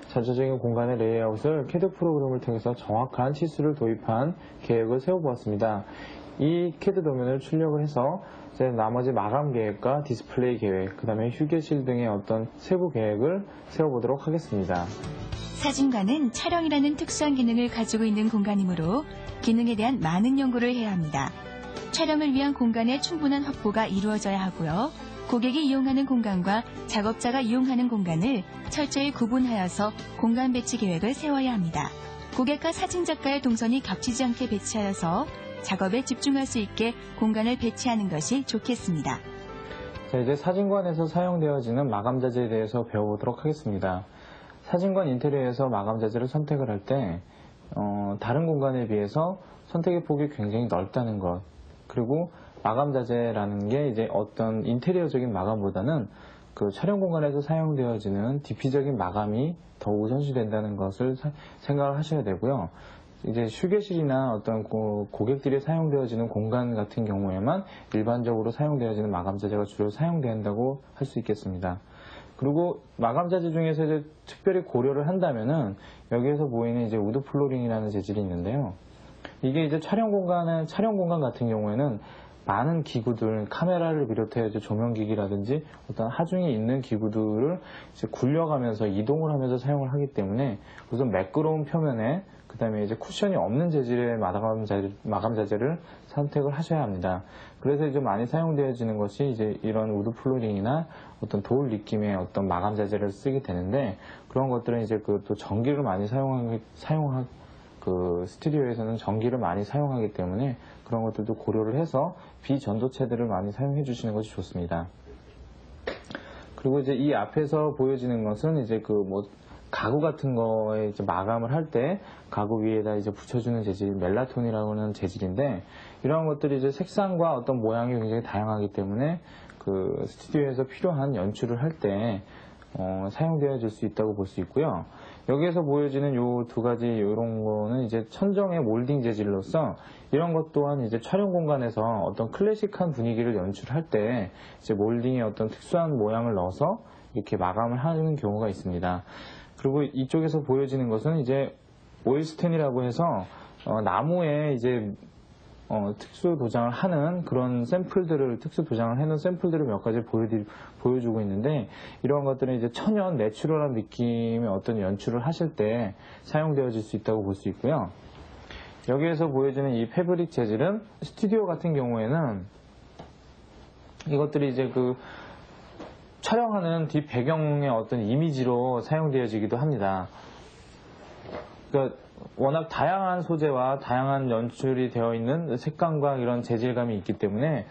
전체적인 공간의 레이아웃을 CAD 프로그램을 통해서 정확한 치수를 도입한 계획을 세워보았습니다. 이 CAD 도면을 출력을 해서 이제 나머지 마감 계획과 디스플레이 계획, 그 다음에 휴게실 등의 어떤 세부 계획을 세워보도록 하겠습니다. 사진관은 촬영이라는 특수한 기능을 가지고 있는 공간이므로 기능에 대한 많은 연구를 해야 합니다. 촬영을 위한 공간의 충분한 확보가 이루어져야 하고요. 고객이 이용하는 공간과 작업자가 이용하는 공간을 철저히 구분하여서 공간 배치 계획을 세워야 합니다. 고객과 사진작가의 동선이 겹치지 않게 배치하여서 작업에 집중할 수 있게 공간을 배치하는 것이 좋겠습니다. 자, 이제 사진관에서 사용되어지는 마감 자재에 대해서 배워보도록 하겠습니다. 사진관 인테리어에서 마감 자재를 선택을 할 때 다른 공간에 비해서 선택의 폭이 굉장히 넓다는 것, 그리고 마감 자재라는 게 이제 어떤 인테리어적인 마감보다는 그 촬영 공간에서 사용되어지는 DP적인 마감이 더 우선시된다는 것을 생각을 하셔야 되고요. 이제 휴게실이나 어떤 고객들이 사용되어지는 공간 같은 경우에만 일반적으로 사용되어지는 마감 자재가 주로 사용된다고 할 수 있겠습니다. 그리고 마감 자재 중에서 이제 특별히 고려를 한다면은 여기에서 보이는 이제 우드 플로링이라는 재질이 있는데요. 이게 이제 촬영 공간 같은 경우에는 많은 기구들, 카메라를 비롯해 이제 조명기기라든지 어떤 하중에 있는 기구들을 이제 굴려가면서 이동을 하면서 사용을 하기 때문에 우선 매끄러운 표면에 그 다음에 이제 쿠션이 없는 재질의 마감 자재를 선택을 하셔야 합니다. 그래서 이제 많이 사용되어지는 것이 이제 이런 우드 플로링이나 어떤 돌 느낌의 어떤 마감 자재를 쓰게 되는데, 그런 것들은 이제 또 전기를 많이 스튜디오에서는 전기를 많이 사용하기 때문에 그런 것들도 고려를 해서 비전도체들을 많이 사용해 주시는 것이 좋습니다. 그리고 이제 이 앞에서 보여지는 것은 이제 가구 같은 거에 이제 마감을 할 때 가구 위에다 이제 붙여주는 재질, 멜라톤이라고 하는 재질인데, 이러한 것들이 이제 색상과 어떤 모양이 굉장히 다양하기 때문에 그 스튜디오에서 필요한 연출을 할 때 사용되어질 수 있다고 볼 수 있고요. 여기에서 보여지는 요 두 가지 이런 거는 이제 천정의 몰딩 재질로서 이런 것 또한 이제 촬영 공간에서 어떤 클래식한 분위기를 연출할 때 이제 몰딩의 어떤 특수한 모양을 넣어서 이렇게 마감을 하는 경우가 있습니다. 그리고 이쪽에서 보여지는 것은 이제 오일스텐이라고 해서 나무에 이제 특수 도장을 하는 그런 특수 도장을 해놓은 샘플들을 몇 가지 보여주고 있는데, 이런 것들은 이제 천연 내추럴한 느낌의 어떤 연출을 하실 때 사용되어질 수 있다고 볼 수 있고요. 여기에서 보여지는 이 패브릭 재질은 스튜디오 같은 경우에는 이것들이 이제 촬영하는 뒷 배경의 어떤 이미지로 사용되어지기도 합니다. 그러니까 워낙 다양한 소재와 다양한 연출이 되어 있는 색감과 이런 재질감이 있기 때문에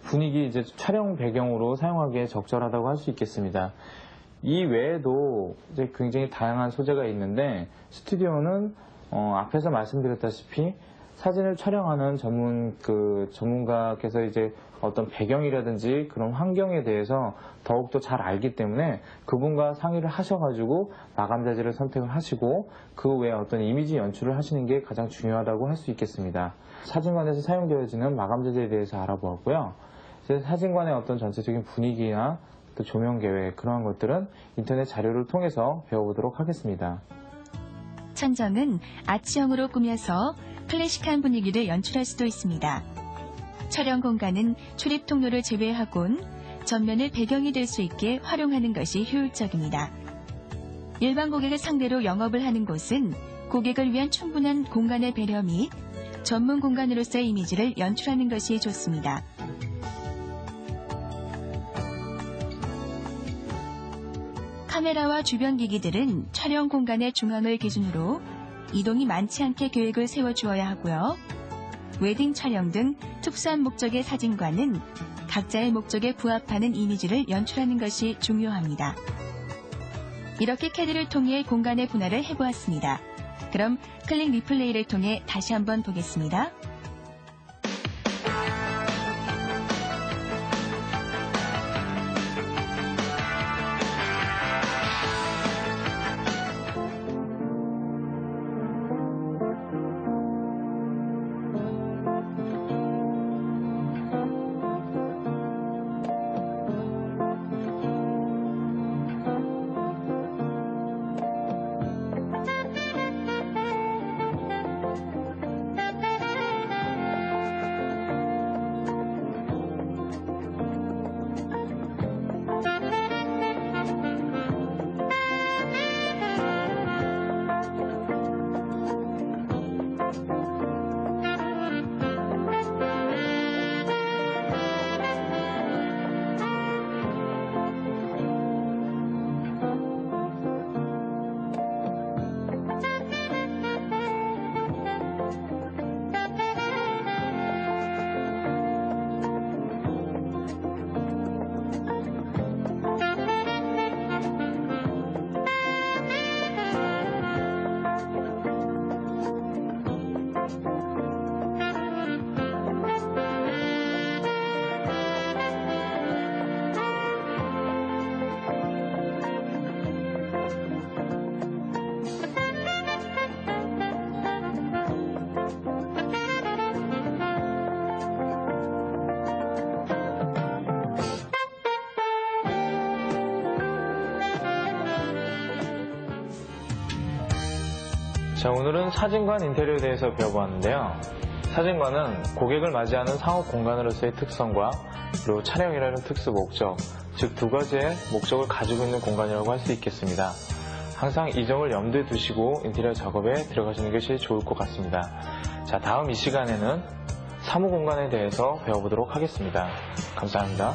분위기 이제 촬영 배경으로 사용하기에 적절하다고 할 수 있겠습니다. 이 외에도 이제 굉장히 다양한 소재가 있는데, 스튜디오는 앞에서 말씀드렸다시피 사진을 촬영하는 전문가께서 이제 어떤 배경이라든지 그런 환경에 대해서 더욱더 잘 알기 때문에 그분과 상의를 하셔가지고 마감 자재를 선택을 하시고 그 외에 어떤 이미지 연출을 하시는 게 가장 중요하다고 할 수 있겠습니다. 사진관에서 사용되어지는 마감 자재에 대해서 알아보았고요. 이제 사진관의 어떤 전체적인 분위기나 또 조명 계획, 그러한 것들은 인터넷 자료를 통해서 배워보도록 하겠습니다. 천정은 아치형으로 꾸며서 클래식한 분위기를 연출할 수도 있습니다. 촬영 공간은 출입 통로를 제외하곤 전면을 배경이 될 수 있게 활용하는 것이 효율적입니다. 일반 고객을 상대로 영업을 하는 곳은 고객을 위한 충분한 공간의 배려 및 전문 공간으로서의 이미지를 연출하는 것이 좋습니다. 카메라와 주변 기기들은 촬영 공간의 중앙을 기준으로 이동이 많지 않게 계획을 세워주어야 하고요. 웨딩 촬영 등 특수한 목적의 사진관은 각자의 목적에 부합하는 이미지를 연출하는 것이 중요합니다. 이렇게 CAD를 통해 공간의 분할을 해보았습니다. 그럼 클릭 리플레이를 통해 다시 한번 보겠습니다. 자, 오늘은 사진관 인테리어에 대해서 배워보았는데요. 사진관은 고객을 맞이하는 상업 공간으로서의 특성과 그리고 촬영이라는 특수 목적, 즉 두 가지의 목적을 가지고 있는 공간이라고 할 수 있겠습니다. 항상 이 점을 염두에 두시고 인테리어 작업에 들어가시는 것이 좋을 것 같습니다. 자, 다음 이 시간에는 사무 공간에 대해서 배워보도록 하겠습니다. 감사합니다.